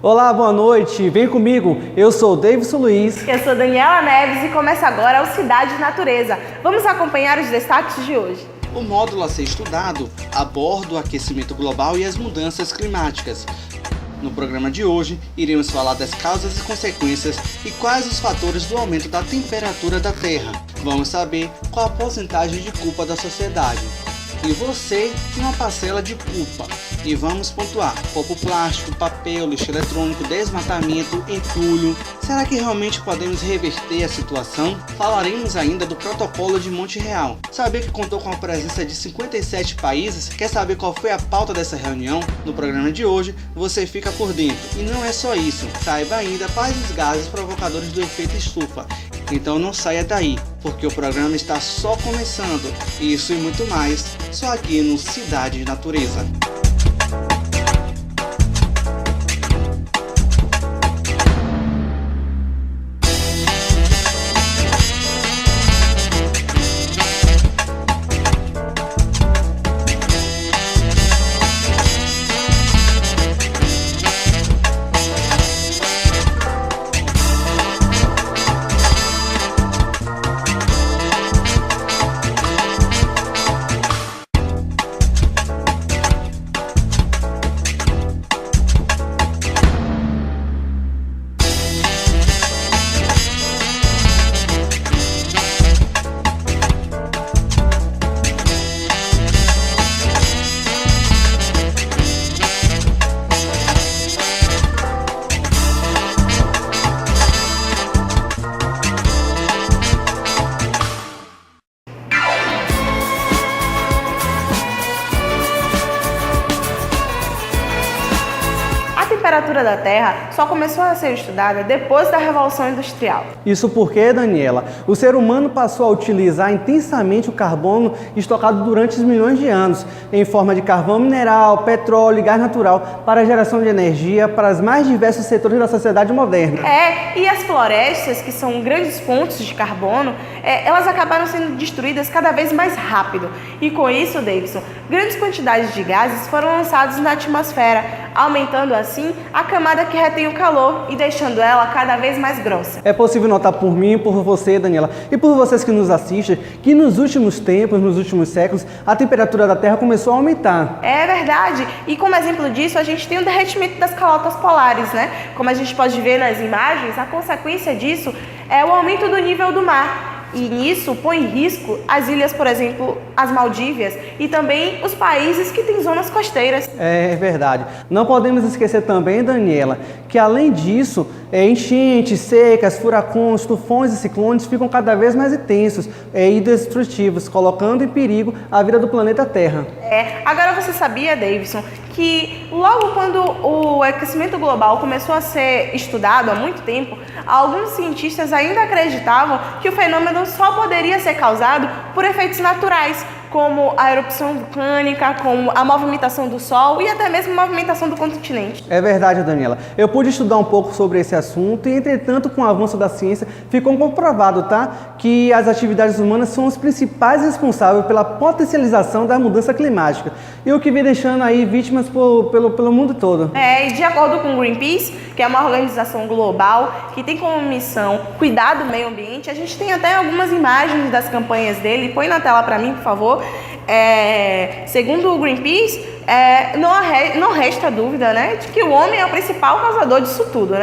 Olá, boa noite, vem comigo, eu sou o Davidson Luiz. Eu sou Daniela Neves e começa agora o Cidade e Natureza. Vamos acompanhar os destaques de hoje. O módulo a ser estudado aborda o aquecimento global e as mudanças climáticas. No programa de hoje, iremos falar das causas e consequências e quais os fatores do aumento da temperatura da Terra. Vamos saber qual a porcentagem de culpa da sociedade. E você tem uma parcela de culpa. E vamos pontuar: copo plástico, papel, lixo eletrônico, desmatamento, entulho. Será que realmente podemos reverter a situação? Falaremos ainda do protocolo de Montreal. Sabia que contou com a presença de 57 países? Quer saber qual foi a pauta dessa reunião? No programa de hoje, você fica por dentro. E não é só isso, saiba ainda quais os gases provocadores do efeito estufa. Então não saia daí, porque o programa está só começando. Isso e muito mais, só aqui no Cidade e Natureza. A temperatura da Terra só começou a ser estudada depois da Revolução Industrial. Isso porque, Daniela, o ser humano passou a utilizar intensamente o carbono estocado durante os milhões de anos, em forma de carvão mineral, petróleo e gás natural, para a geração de energia para os mais diversos setores da sociedade moderna. E as florestas, que são grandes fontes de carbono, elas acabaram sendo destruídas cada vez mais rápido. E com isso, Davidson, grandes quantidades de gases foram lançados na atmosfera, aumentando assim a camada que retém o calor e deixando ela cada vez mais grossa. É possível notar por mim, por você, Daniela, e por vocês que nos assistem, que nos últimos tempos, nos últimos séculos, a temperatura da Terra começou a aumentar. É verdade. E como exemplo disso, a gente tem o derretimento das calotas polares, né? Como a gente pode ver nas imagens, a consequência disso é o aumento do nível do mar. E nisso põe em risco as ilhas, por exemplo, as Maldívias e também os países que têm zonas costeiras. É verdade. Não podemos esquecer também, Daniela, que além disso, enchentes, secas, furacões, tufões e ciclones ficam cada vez mais intensos e destrutivos, colocando em perigo a vida do planeta Terra. Agora você sabia, Davidson, que logo quando o aquecimento global começou a ser estudado há muito tempo, alguns cientistas ainda acreditavam que o fenômeno só poderia ser causado por efeitos naturais, como a erupção vulcânica, como a movimentação do Sol e até mesmo a movimentação do continente. É verdade, Daniela. Eu pude estudar um pouco sobre esse assunto e, entretanto, com o avanço da ciência, ficou comprovado, que as atividades humanas são os principais responsáveis pela potencialização da mudança climática e o que vem deixando aí vítimas pelo mundo todo. E de acordo com o Greenpeace, que é uma organização global que tem como missão cuidar do meio ambiente, a gente tem até algumas imagens das campanhas dele. Põe na tela para mim, por favor. Segundo o Greenpeace, não resta dúvida, de que o homem é o principal causador disso tudo,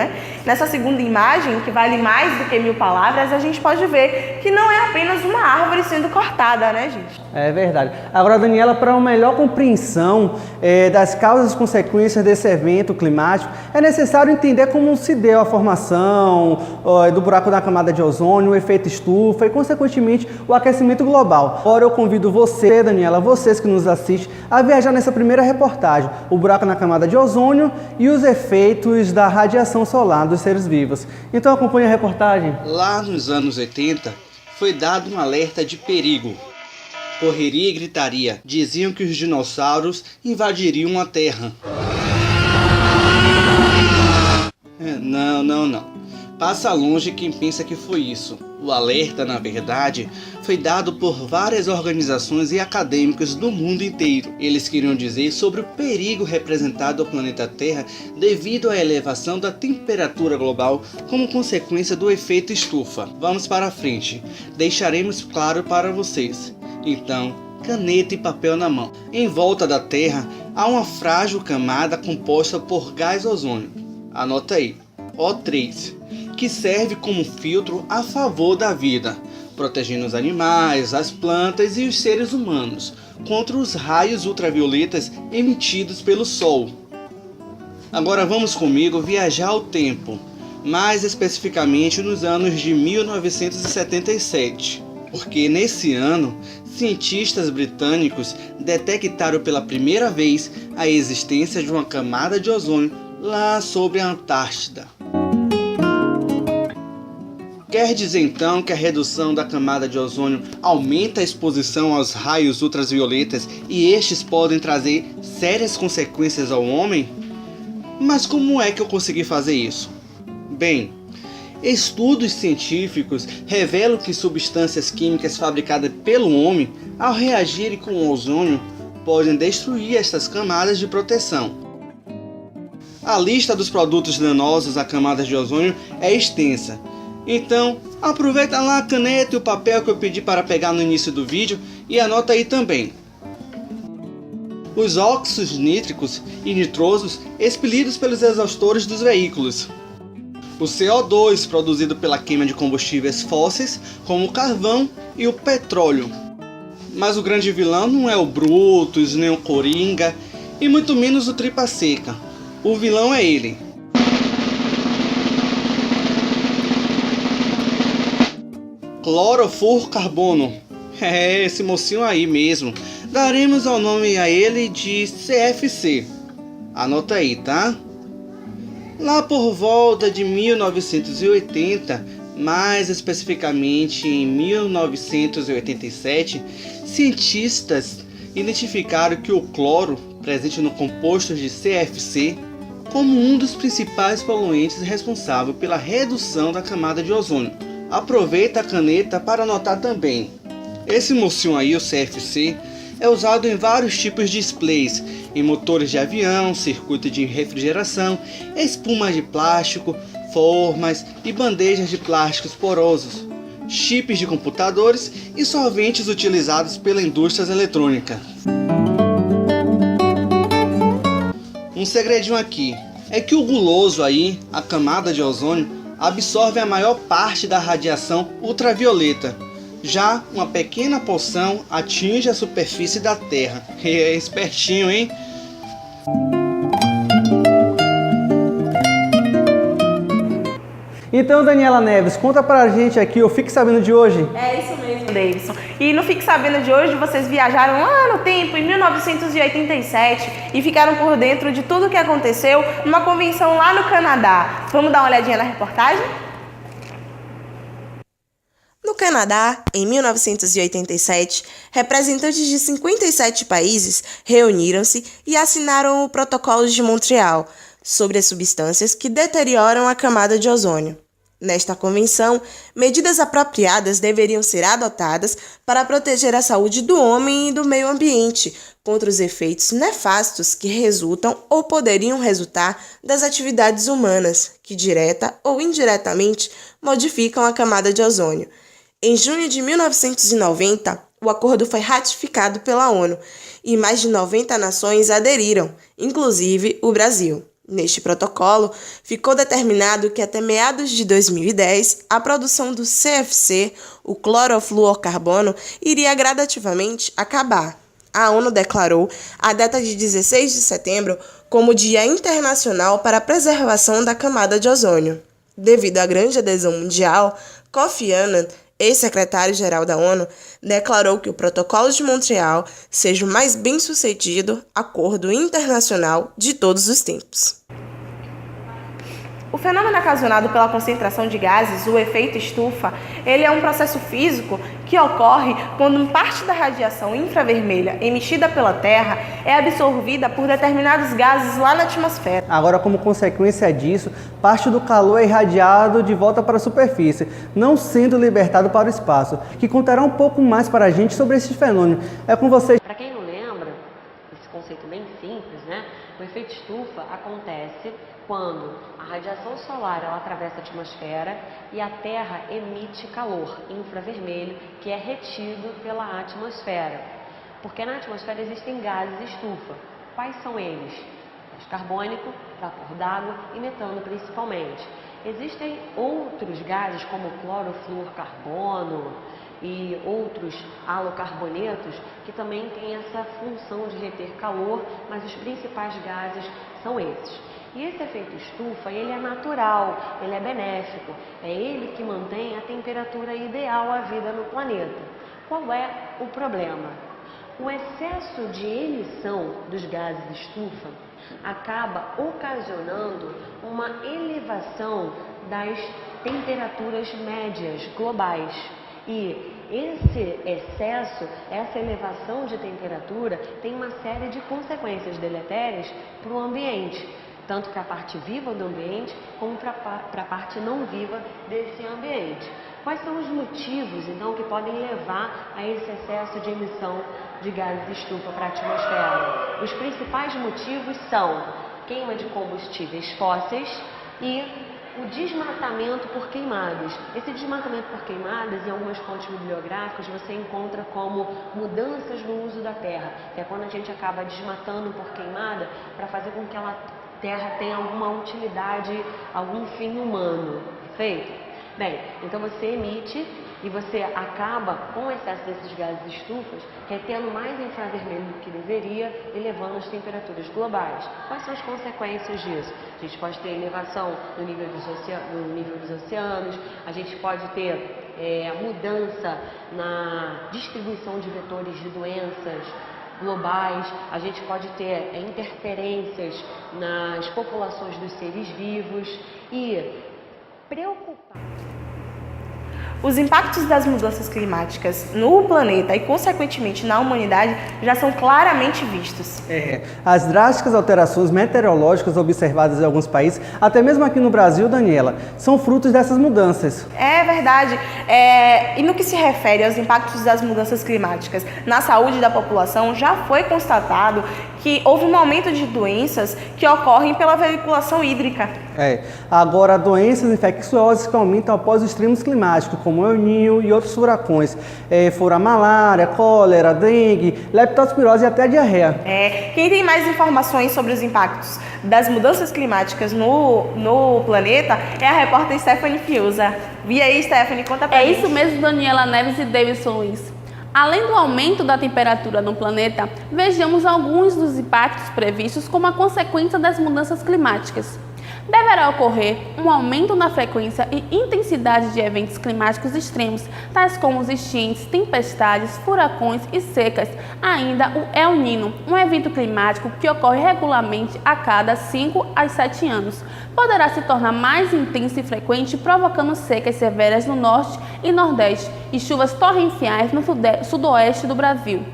Nessa segunda imagem, que vale mais do que 1000 palavras, a gente pode ver que não é apenas uma árvore sendo cortada, gente? É verdade. Agora, Daniela, para uma melhor compreensão das causas e consequências desse evento climático, é necessário entender como se deu a formação do buraco na camada de ozônio, o efeito estufa e, consequentemente, o aquecimento global. Agora eu convido você, Daniela, vocês que nos assistem, a viajar nessa primeira reportagem, o buraco na camada de ozônio e os efeitos da radiação solar dos seres vivos. Então acompanhe a reportagem. Lá nos anos 80, foi dado um alerta de perigo. Correria e gritaria diziam que os dinossauros invadiriam a Terra. Não. Passa longe quem pensa que foi isso. O alerta, na verdade, foi dado por várias organizações e acadêmicos do mundo inteiro. Eles queriam dizer sobre o perigo representado ao planeta Terra devido à elevação da temperatura global como consequência do efeito estufa. Vamos para frente, deixaremos claro para vocês. Então, caneta e papel na mão. Em volta da Terra há uma frágil camada composta por gás ozônio. Anota aí, O3. Que serve como filtro a favor da vida, protegendo os animais, as plantas e os seres humanos contra os raios ultravioletas emitidos pelo Sol. Agora vamos comigo viajar ao tempo, mais especificamente nos anos de 1977, porque nesse ano, cientistas britânicos detectaram pela primeira vez a existência de uma camada de ozônio lá sobre a Antártida. Quer dizer então que a redução da camada de ozônio aumenta a exposição aos raios ultravioletas e estes podem trazer sérias consequências ao homem? Mas como é que eu consegui fazer isso? Bem, estudos científicos revelam que substâncias químicas fabricadas pelo homem, ao reagirem com o ozônio, podem destruir estas camadas de proteção. A lista dos produtos danosos a camadas de ozônio é extensa. Então, aproveita lá a caneta e o papel que eu pedi para pegar no início do vídeo e anota aí também. Os óxidos nítricos e nitrosos expelidos pelos exaustores dos veículos. O CO2 produzido pela queima de combustíveis fósseis, como o carvão e o petróleo. Mas o grande vilão não é o Brutus, nem o Coringa e muito menos o Tripa Seca. O vilão é ele. Clorofluorcarbono. É esse mocinho aí mesmo. Daremos ao nome a ele de CFC. Anota aí, tá? Lá por volta de 1980, mais especificamente em 1987, cientistas identificaram que o cloro, presente no composto de CFC, como um dos principais poluentes responsável pela redução da camada de ozônio. Aproveita a caneta para anotar também. Esse mocinho aí, o CFC, é usado em vários tipos de displays, em motores de avião, circuito de refrigeração, espuma de plástico, formas e bandejas de plásticos porosos, chips de computadores e solventes utilizados pela indústria eletrônica. Um segredinho aqui é que o guloso aí, a camada de ozônio, absorve a maior parte da radiação ultravioleta. Já uma pequena porção atinge a superfície da Terra. É espertinho, hein? Então, Daniela Neves, conta pra gente aqui o Fique Sabendo de hoje. É isso mesmo, Davidson. E no Fique Sabendo de hoje, vocês viajaram lá no tempo, em 1987, e ficaram por dentro de tudo o que aconteceu numa convenção lá no Canadá. Vamos dar uma olhadinha na reportagem? No Canadá, em 1987, representantes de 57 países reuniram-se e assinaram o Protocolo de Montreal sobre as substâncias que deterioram a camada de ozônio. Nesta convenção, medidas apropriadas deveriam ser adotadas para proteger a saúde do homem e do meio ambiente contra os efeitos nefastos que resultam ou poderiam resultar das atividades humanas, que direta ou indiretamente modificam a camada de ozônio. Em junho de 1990, o acordo foi ratificado pela ONU e mais de 90 nações aderiram, inclusive o Brasil. Neste protocolo, ficou determinado que até meados de 2010, a produção do CFC, o clorofluorcarbono, iria gradativamente acabar. A ONU declarou a data de 16 de setembro como Dia Internacional para a Preservação da Camada de Ozônio. Devido à grande adesão mundial, Kofi Annan, ex-secretário-geral da ONU, declarou que o Protocolo de Montreal seja o mais bem-sucedido acordo internacional de todos os tempos. O fenômeno ocasionado pela concentração de gases, o efeito estufa, ele é um processo físico que ocorre quando parte da radiação infravermelha emitida pela Terra é absorvida por determinados gases lá na atmosfera. Agora, como consequência disso, parte do calor é irradiado de volta para a superfície, não sendo libertado para o espaço, que contará um pouco mais para a gente sobre esse fenômeno. É com vocês. Para quem não lembra, esse conceito bem simples, né? O efeito estufa acontece quando a radiação solar ela atravessa a atmosfera e a Terra emite calor infravermelho que é retido pela atmosfera. Porque na atmosfera existem gases estufa. Quais são eles? Gás carbônico, vapor d'água e metano principalmente. Existem outros gases como clorofluorcarbono e outros halocarbonetos que também têm essa função de reter calor, mas os principais gases são esses. E esse efeito estufa, ele é natural, ele é benéfico, é ele que mantém a temperatura ideal à vida no planeta. Qual é o problema? O excesso de emissão dos gases estufa acaba ocasionando uma elevação das temperaturas médias globais. E esse excesso, essa elevação de temperatura tem uma série de consequências deletérias para o ambiente, tanto para a parte viva do ambiente como para a parte não viva desse ambiente. Quais são os motivos, então, que podem levar a esse excesso de emissão de gases de estufa para a atmosfera? Os principais motivos são queima de combustíveis fósseis e o desmatamento por queimadas. Esse desmatamento por queimadas, em algumas fontes bibliográficas, você encontra como mudanças no uso da terra, que é quando a gente acaba desmatando por queimada para fazer com que a terra tenha alguma utilidade, algum fim humano, perfeito? Bem, então você emite e você acaba, com o excesso desses gases estufas, retendo mais infravermelho do que deveria, elevando as temperaturas globais. Quais são as consequências disso? A gente pode ter elevação no nível dos oceanos, a gente pode ter mudança na distribuição de vetores de doenças globais, a gente pode ter interferências nas populações dos seres vivos e preocupar. Os impactos das mudanças climáticas no planeta e, consequentemente, na humanidade já são claramente vistos. As drásticas alterações meteorológicas observadas em alguns países, até mesmo aqui no Brasil, Daniela, são frutos dessas mudanças. É verdade. E no que se refere aos impactos das mudanças climáticas na saúde da população, já foi constatado que houve um aumento de doenças que ocorrem pela veiculação hídrica. Agora, doenças infecciosas que aumentam após os extremos climáticos, como o El Niño e outros furacões, foram a malária, cólera, dengue, leptospirose e até a diarreia. Quem tem mais informações sobre os impactos das mudanças climáticas no planeta é a repórter Stephanie Fiuza. E aí, Stephanie, conta pra gente. É isso mesmo, Daniela Neves e Davidson Luiz. Além do aumento da temperatura no planeta, vejamos alguns dos impactos previstos como a consequência das mudanças climáticas. Deverá ocorrer um aumento na frequência e intensidade de eventos climáticos extremos, tais como os enchentes, tempestades, furacões e secas. Ainda o El Niño, um evento climático que ocorre regularmente a cada 5 a 7 anos. Poderá se tornar mais intenso e frequente, provocando secas severas no norte e nordeste e chuvas torrenciais no sudoeste do Brasil.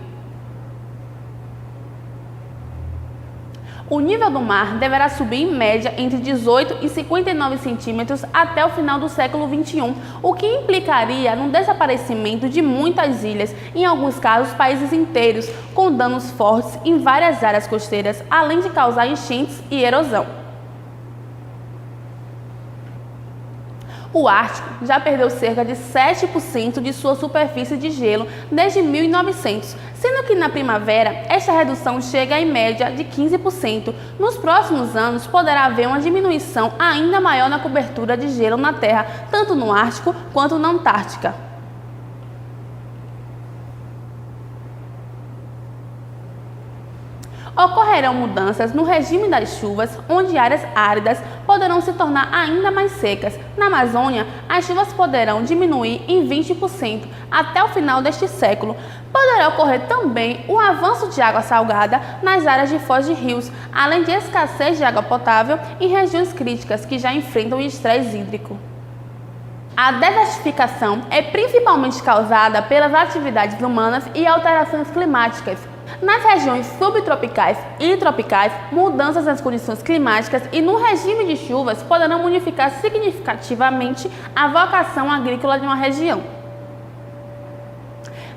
O nível do mar deverá subir em média entre 18 e 59 centímetros até o final do século XXI, o que implicaria no desaparecimento de muitas ilhas, em alguns casos países inteiros, com danos fortes em várias áreas costeiras, além de causar enchentes e erosão. O Ártico já perdeu cerca de 7% de sua superfície de gelo desde 1900, sendo que na primavera esta redução chega em média de 15%. Nos próximos anos poderá haver uma diminuição ainda maior na cobertura de gelo na Terra, tanto no Ártico quanto na Antártica. Ocorrerão mudanças no regime das chuvas, onde áreas áridas poderão se tornar ainda mais secas. Na Amazônia, as chuvas poderão diminuir em 20% até o final deste século. Poderá ocorrer também o avanço de água salgada nas áreas de foz de rios, além de escassez de água potável em regiões críticas que já enfrentam o estresse hídrico. A desertificação é principalmente causada pelas atividades humanas e alterações climáticas. Nas regiões subtropicais e tropicais, mudanças nas condições climáticas e no regime de chuvas poderão modificar significativamente a vocação agrícola de uma região.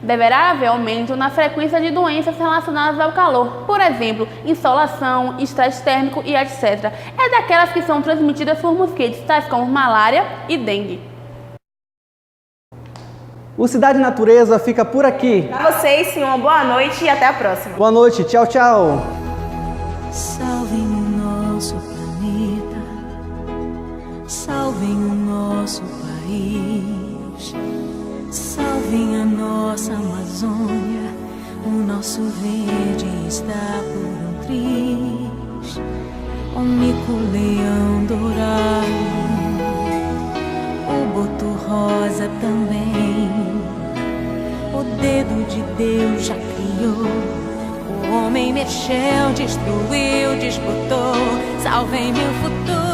Deverá haver aumento na frequência de doenças relacionadas ao calor, por exemplo, insolação, estresse térmico e etc. É daquelas que são transmitidas por mosquitos, tais como malária e dengue. O Cidade Natureza fica por aqui. Para vocês, sim, uma boa noite e até a próxima. Boa noite, tchau, tchau. Salvem o nosso planeta, salvem o nosso país, salvem a nossa Amazônia, o nosso verde está por um triz, o mico-leão dourado, o boto rosa também. O dedo de Deus já criou, o homem mexeu, destruiu, disputou. Salvem meu futuro.